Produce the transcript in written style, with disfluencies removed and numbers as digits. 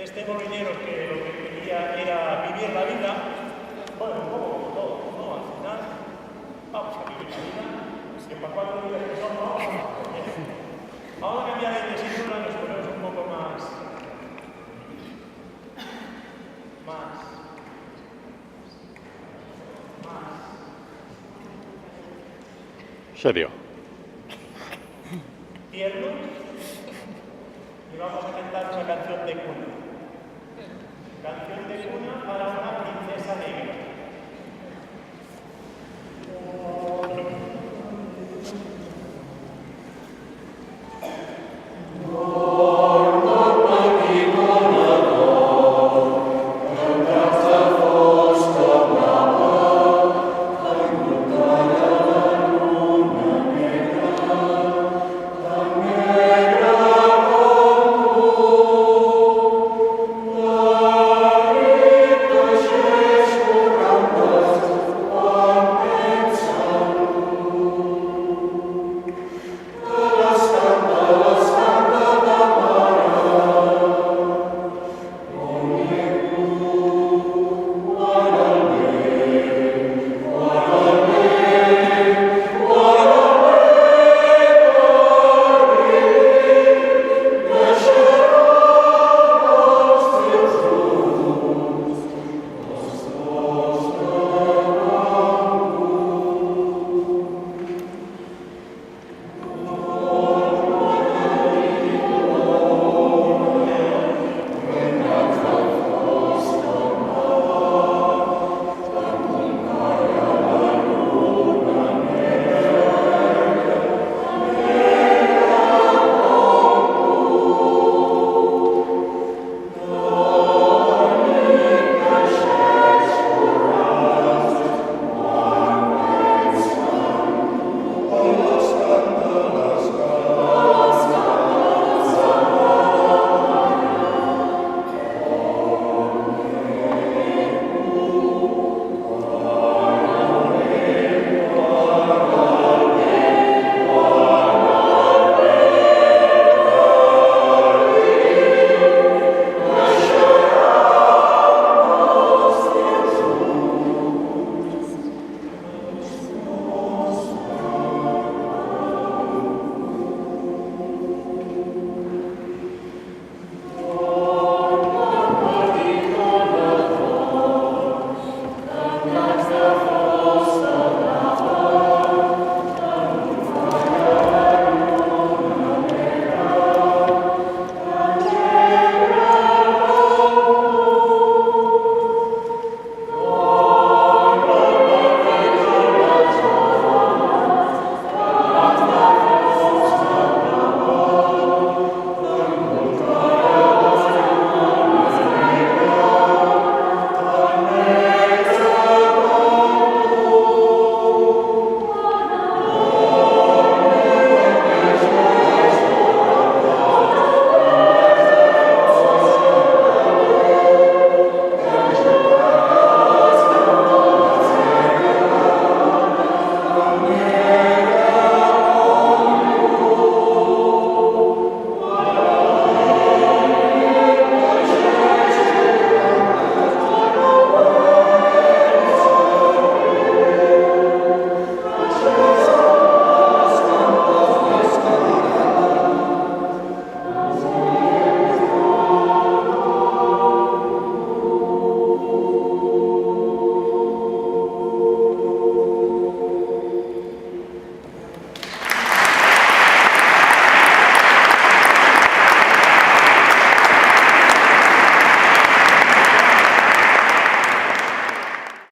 este molinero que lo que quería era vivir la vida, bueno, un poco como todo, ¿no? Al final, vamos a vivir la vida, que para 4 días que son, vamos a cambiar de tesitura, nos ponemos un poco más serio. Tierno, y vamos a cantar una canción de cuna. Canción de cuna para una princesa negra.